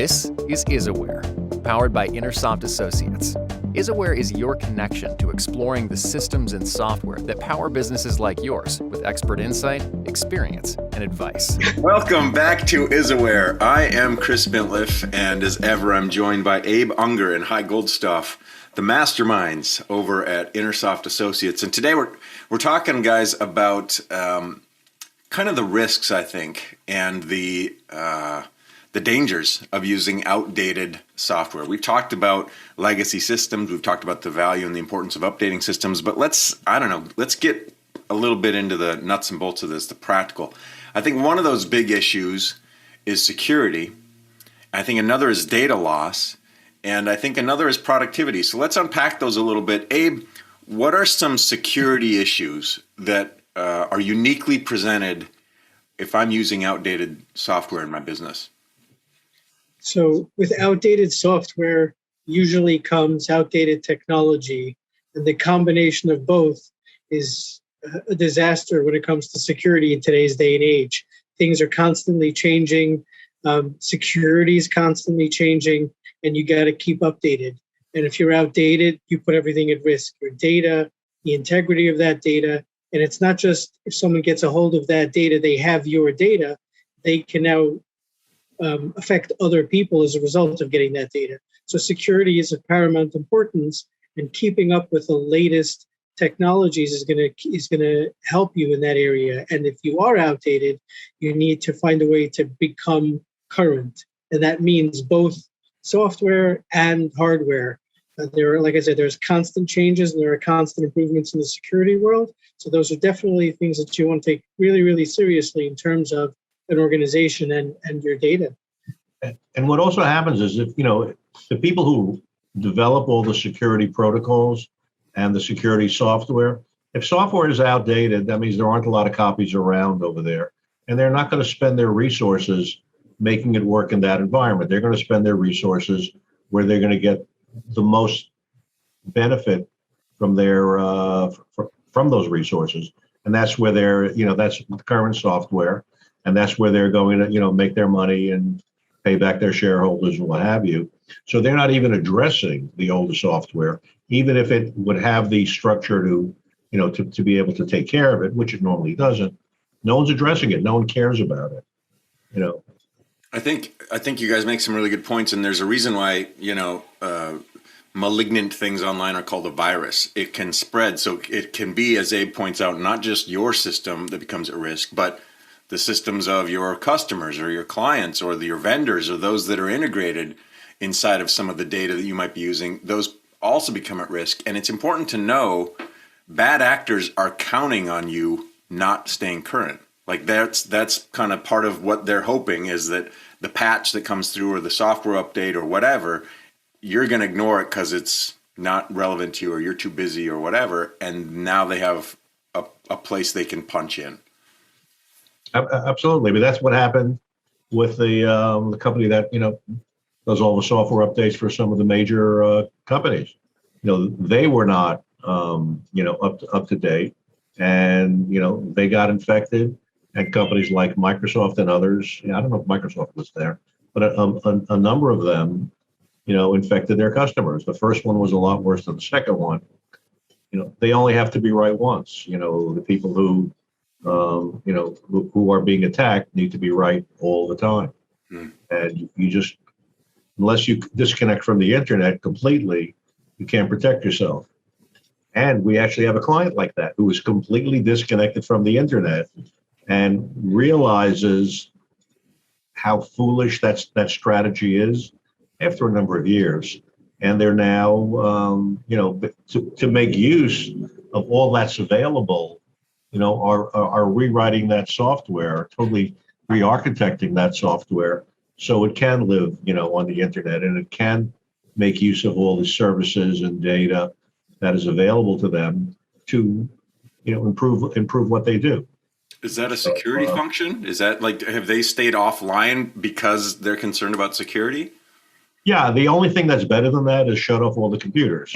This is IsAware, powered by Intersoft Associates. IsAware is your connection to exploring the systems and software that power businesses like yours with expert insight, experience, and advice. Welcome back to IsAware. I am Chris Bintliff, and as ever, I'm joined by Abe Unger and Hy Goldstoff, the masterminds over at Intersoft Associates. And today we're talking, guys, about kind of the risks, I think, and the dangers of using outdated software. We've talked about legacy systems. We've talked about the value and the importance of updating systems. But let's get a little bit into the nuts and bolts of this, the practical. I think one of those big issues is security. I think another is data loss. And I think another is productivity. So let's unpack those a little bit. Abe, what are some security issues that are uniquely presented if I'm using outdated software in my business? So with outdated software usually comes outdated technology, and the combination of both is a disaster when it comes to security in today's day and age. Things are constantly changing, security is constantly changing, and you got to keep updated. And if you're outdated, you put everything at risk, your data, the integrity of that data. And it's not just if someone gets a hold of that data, they have your data, they can now affect other people as a result of getting that data. So security is of paramount importance, and keeping up with the latest technologies is going to help you in that area. And if you are outdated, you need to find a way to become current, and that means both software and hardware. Like I said, there's constant changes and there are constant improvements in the security world. So those are definitely things that you want to take really, really seriously in terms of an organization and your data. And what also happens is if, the people who develop all the security protocols and the security software, if software is outdated, that means there aren't a lot of copies around over there. And they're not going to spend their resources making it work in that environment. They're going to spend their resources where they're going to get the most benefit from their from those resources. And that's where that's the current software. And that's where they're going to, make their money and pay back their shareholders and what have you. So they're not even addressing the older software, even if it would have the structure to be able to take care of it, which it normally doesn't. No one's addressing it. No one cares about it. I think you guys make some really good points, and there's a reason why, malignant things online are called a virus. It can spread. So it can be, as Abe points out, not just your system that becomes at risk, but the systems of your customers or your clients or your vendors or those that are integrated inside of some of the data that you might be using. Those also become at risk. And it's important to know bad actors are counting on you not staying current. Like that's kind of part of what they're hoping is that the patch that comes through or the software update or whatever, you're going to ignore it because it's not relevant to you or you're too busy or whatever. And now they have a place they can punch in. Absolutely. But that's what happened with the company that, does all the software updates for some of the major companies. They were not, up to date, and, they got infected. And companies like Microsoft and others, I don't know if Microsoft was there, but a number of them, infected their customers. The first one was a lot worse than the second one. They only have to be right once. The people who are being attacked need to be right all the time. And you just, unless you disconnect from the internet completely, you can't protect yourself. And we actually have a client like that who is completely disconnected from the internet and realizes how foolish that strategy is after a number of years. And they're now, to make use of all that's available, are rewriting that software, totally re-architecting that software so it can live, on the internet, and it can make use of all the services and data that is available to them to, improve what they do. Is that a security function? Is that have they stayed offline because they're concerned about security? Yeah, the only thing that's better than that is shut off all the computers.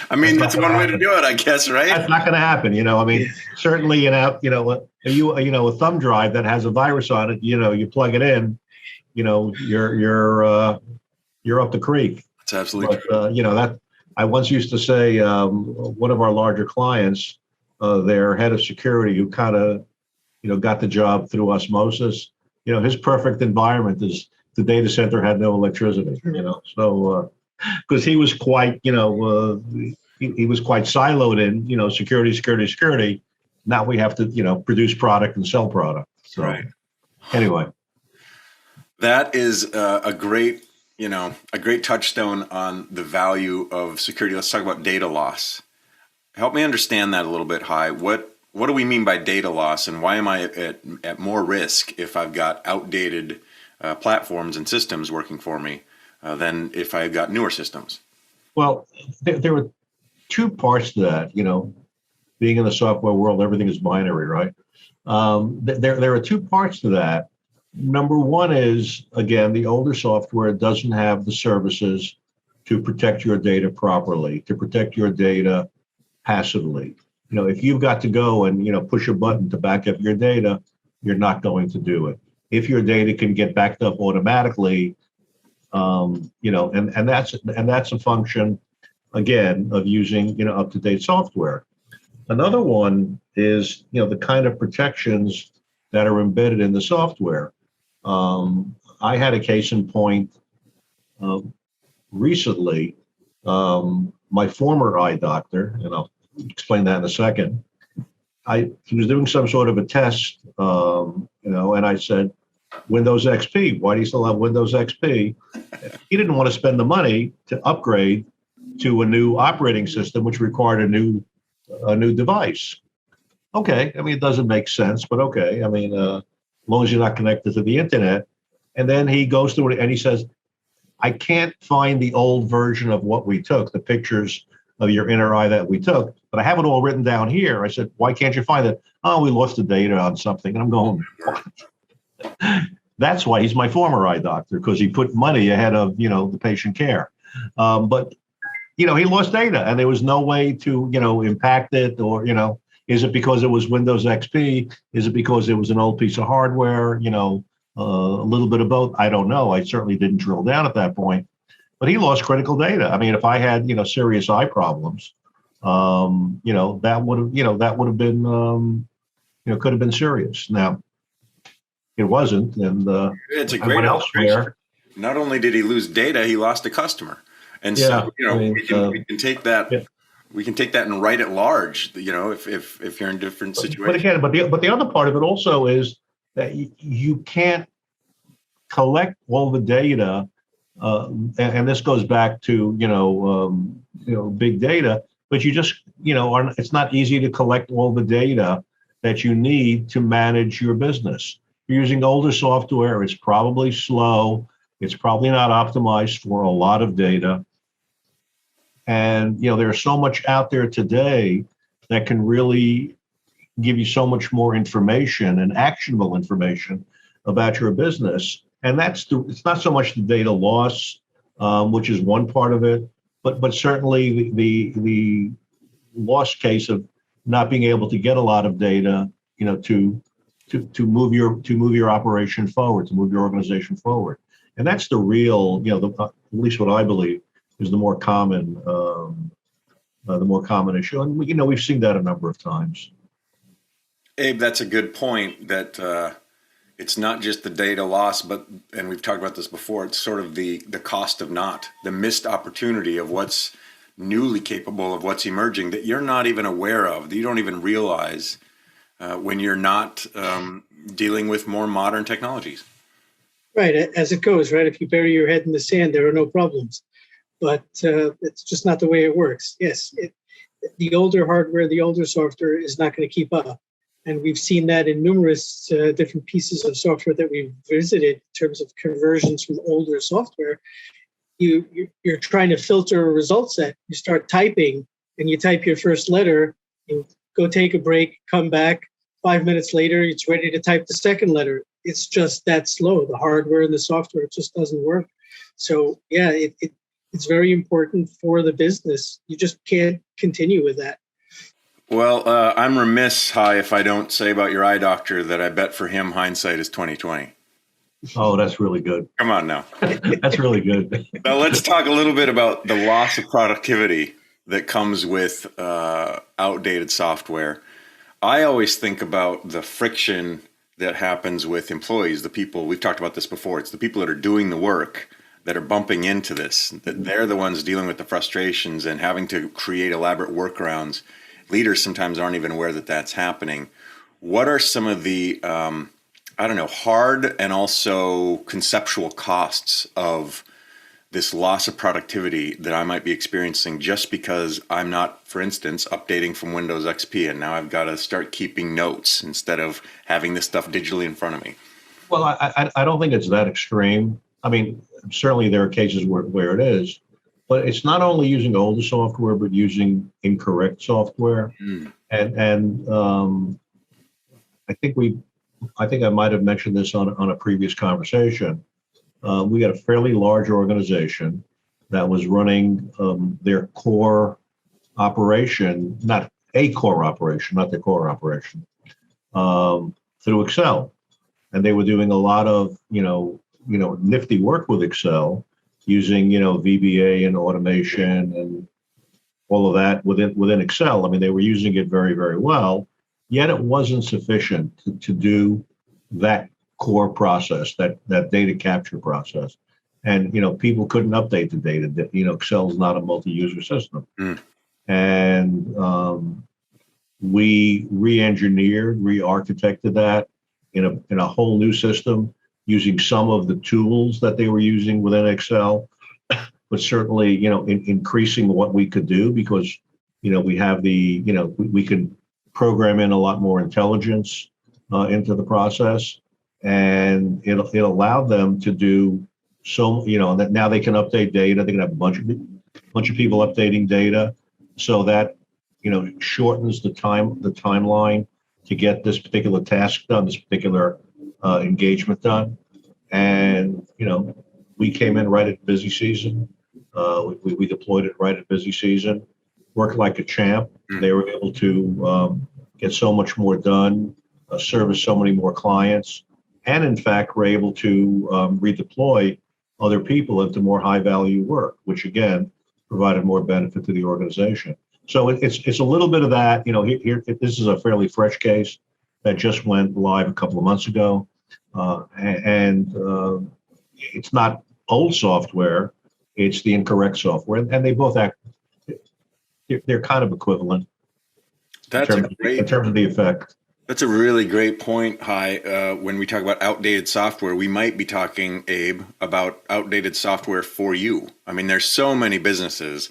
I mean, that's one way to do it, I guess, right? That's not going to happen. Certainly, a thumb drive that has a virus on it, you plug it in, you're up the creek. That's absolutely But true. that I once used to say, one of our larger clients, their head of security, who kind of got the job through osmosis. His perfect environment is the data center had no electricity. So because he was quite he was quite siloed in security. Now we have to produce product and sell product. So Right. anyway. That is a great touchstone on the value of security. Let's talk about data loss. Help me understand that a little bit, Hai. What do we mean by data loss, and why am I at more risk if I've got outdated platforms and systems working for me than if I've got newer systems? Well, there were two parts to that. Being in the software world, everything is binary, right? There are two parts to that. Number one is, again, the older software doesn't have the services to protect your data properly, to protect your data passively. If you've got to go and, push a button to back up your data, you're not going to do it. If your data can get backed up automatically, and that's a function, again, of using, up-to-date software. Another one is, the kind of protections that are embedded in the software. I had a case in point recently. My former eye doctor, and I'll explain that in a second. He was doing some sort of a test, and I said, Windows XP, why do you still have Windows XP? He didn't want to spend the money to upgrade to a new operating system, which required a new device. Okay, it doesn't make sense, but okay. As long as you're not connected to the internet. And then he goes through it and he says, I can't find the old version of what we took, the pictures of your inner eye that we took, but I have it all written down here. I said, why can't you find it? Oh, we lost the data on something. And I'm going, what? That's why he's my former eye doctor, because he put money ahead of, the patient care. But he lost data and there was no way to, impact it or, is it because it was Windows XP? Is it because it was an old piece of hardware? A little bit of both. I don't know. I certainly didn't drill down at that point, but he lost critical data. If I had, serious eye problems, that would have been, could have been serious. Now, it wasn't, and it's a I great went illustration. elsewhere. Not only did he lose data, he lost a customer, and Yeah, we can take that. Yeah. We can take that and write it large, if you're in different situations. But again, but the other part of it also is that you can't collect all the data, and this goes back to big data. But you just it's not easy to collect all the data that you need to manage your business. You're using older software. It's probably slow. It's probably not optimized for a lot of data. And, there's so much out there today that can really give you so much more information and actionable information about your business. And it's not so much the data loss, which is one part of it, but certainly the loss case of not being able to get a lot of data, to move your operation forward, to move your organization forward. And that's the real, at least what I believe, is the more common issue, and we've seen that a number of times. Abe, that's a good point. That it's not just the data loss, and we've talked about this before. It's sort of the cost of the missed opportunity of what's newly capable, of what's emerging that you're not even aware of, that you don't even realize when you're not dealing with more modern technologies. Right, as it goes, right? If you bury your head in the sand, there are no problems. But it's just not the way it works. Yes, the older hardware, the older software is not going to keep up. And we've seen that in numerous different pieces of software that we've visited in terms of conversions from older software. You're trying to filter a result set. You start typing and you type your first letter, you go take a break, come back. 5 minutes later, it's ready to type the second letter. It's just that slow. The hardware and the software, it just doesn't work. So yeah, it's very important for the business. You just can't continue with that. Well, I'm remiss, Hi, if I don't say about your eye doctor that I bet for him hindsight is 2020. Oh, that's really good. Come on now. That's really good. Now let's talk a little bit about the loss of productivity that comes with outdated software. I always think about the friction that happens with employees, the people, we've talked about this before, it's the people that are doing the work that are bumping into this, that they're the ones dealing with the frustrations and having to create elaborate workarounds. Leaders sometimes aren't even aware that that's happening. What are some of the, hard and also conceptual costs of this loss of productivity that I might be experiencing just because I'm not, for instance, updating from Windows XP and now I've got to start keeping notes instead of having this stuff digitally in front of me? Well, I don't think it's that extreme. I mean, certainly there are cases where it is, but it's not only using older software, but using incorrect software. And I think I might have mentioned this on a previous conversation. We got a fairly large organization that was running their core operation, not a core operation, not their core operation, through Excel. And they were doing a lot of, nifty work with Excel using, VBA and automation and all of that within Excel. I mean, they were using it very, very well, yet it wasn't sufficient to do that core process, that data capture process. And, people couldn't update the data. Excel's not a multi-user system. And we re-engineered, re-architected that in a whole new system using some of the tools that they were using within Excel, but certainly, increasing what we could do because, we have we can program in a lot more intelligence into the process. And it allowed them to do so, that now they can update data. They can have a bunch of people updating data so that, shortens the timeline to get this particular task done, this particular engagement done. And, we came in right at busy season. We deployed it right at busy season, worked like a champ. They were able to get so much more done, service so many more clients, and in fact, were able to redeploy other people into more high value work, which again, provided more benefit to the organization. So it's a little bit of that, here, this is a fairly fresh case that just went live a couple of months ago. And it's not old software, it's the incorrect software. And they both they're kind of equivalent in terms of the effect. That's a really great point, Hi. When we talk about outdated software, we might be talking, Abe, about outdated software for you. I mean, there's so many businesses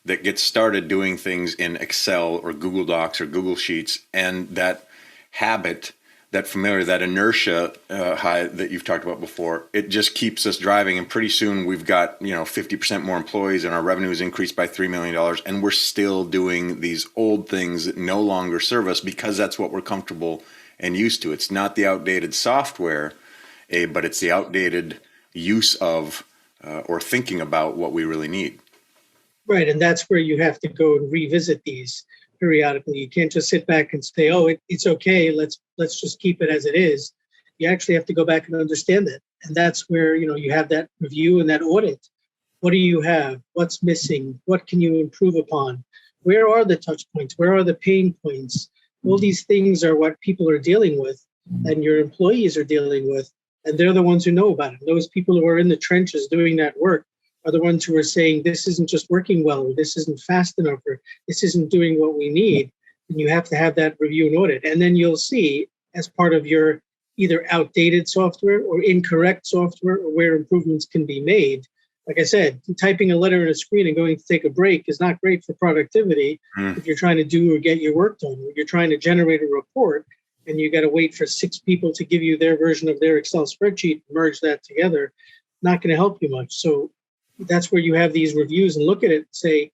that get started doing things in Excel or Google Docs or Google Sheets, and that habit, that inertia, Hi, that you've talked about before, it just keeps us driving. And pretty soon we've got 50% more employees, and our revenue has increased by $3 million, and we're still doing these old things that no longer serve us because that's what we're comfortable and used to. It's not the outdated software, Abe, but it's the outdated use of or thinking about what we really need. Right, and that's where you have to go and revisit these periodically. You can't just sit back and say, "Oh, it's okay. Let's just keep it as it is." You actually have to go back and understand it, and that's where you have that review and that audit. What do you have? What's missing? What can you improve upon? Where are the touch points? Where are the pain points? All these things are what people are dealing with, and your employees are dealing with, and they're the ones who know about it. Those people who are in the trenches doing that work are the ones who are saying this isn't just working well, or this isn't fast enough, or this isn't doing what we need. And you have to have that review and audit. And then you'll see, as part of your either outdated software or incorrect software, or where improvements can be made. Like I said, typing a letter on a screen and going to take a break is not great for productivity if you're trying to do or get your work done. Or you're trying to generate a report and you got to wait for 6 people to give you their version of their Excel spreadsheet, merge that together, not going to help you much. So that's where you have these reviews and look at it and say,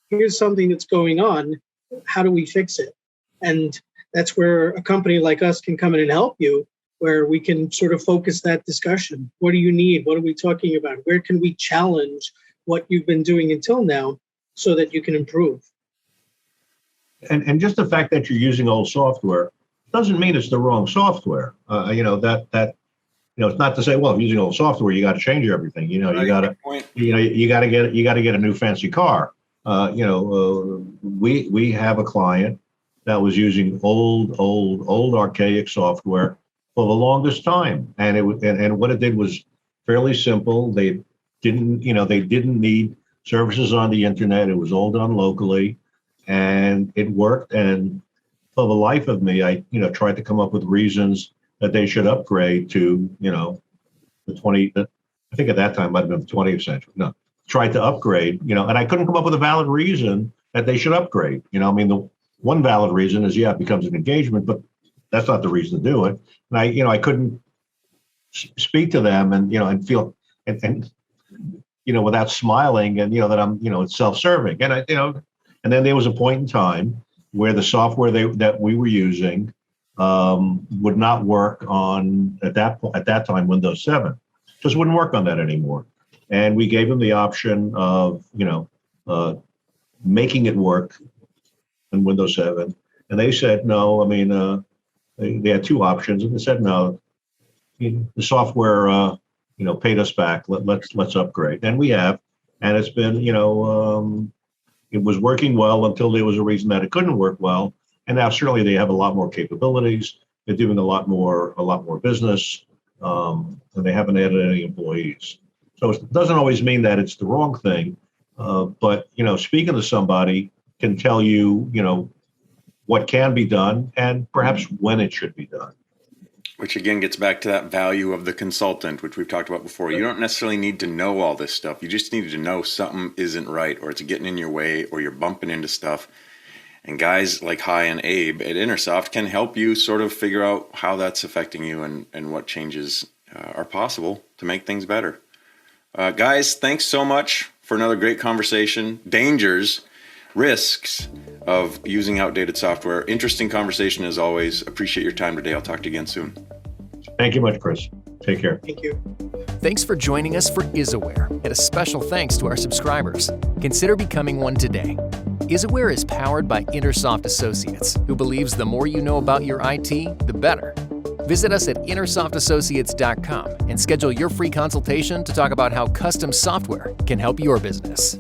here's something that's going on. How do we fix it? And that's where a company like us can come in and help you, where we can sort of focus that discussion. What do you need? What are we talking about? Where can we challenge what you've been doing until now so that you can improve? and just the fact that you're using old software doesn't mean it's the wrong software. It's not to say, well, if you're using old software, you got to change everything. You got to, you got to get a new fancy car. We have a client that was using old archaic software for the longest time, and what it did was fairly simple. They didn't need services on the internet. It was all done locally, and it worked. And for the life of me, I tried to come up with reasons that they should upgrade to the 20. I think at that time might have been the 20th century. No, tried to upgrade. And I couldn't come up with a valid reason that they should upgrade. The one valid reason is it becomes an engagement, but that's not the reason to do it. And I couldn't speak to them and feel and without smiling and that I'm it's self-serving. And and then there was a point in time where the software that we were using would not work on at that time Windows 7. Just wouldn't work on that anymore. And we gave them the option of making it work in Windows 7, and they said no. They had two options, and they said no. The software paid us back. Let's upgrade, and we have, and it's been it was working well until there was a reason that it couldn't work well. And now certainly they have a lot more capabilities. They're doing a lot more business, and they haven't added any employees. So it doesn't always mean that it's the wrong thing, but speaking to somebody can tell you what can be done and perhaps when it should be done. Which again gets back to that value of the consultant, which we've talked about before. You don't necessarily need to know all this stuff. You just need to know something isn't right, or it's getting in your way, or you're bumping into stuff. And guys like Hai and Abe at Intersoft can help you sort of figure out how that's affecting you and what changes are possible to make things better. Guys, thanks so much for another great conversation. Dangers, risks of using outdated software. Interesting conversation as always. Appreciate your time today. I'll talk to you again soon. Thank you much, Chris. Take care. Thank you. Thanks for joining us for IsAware, and a special thanks to our subscribers. Consider becoming one today. IsAware is powered by Intersoft Associates, who believes the more you know about your IT, the better. Visit us at intersoftassociates.com and schedule your free consultation to talk about how custom software can help your business.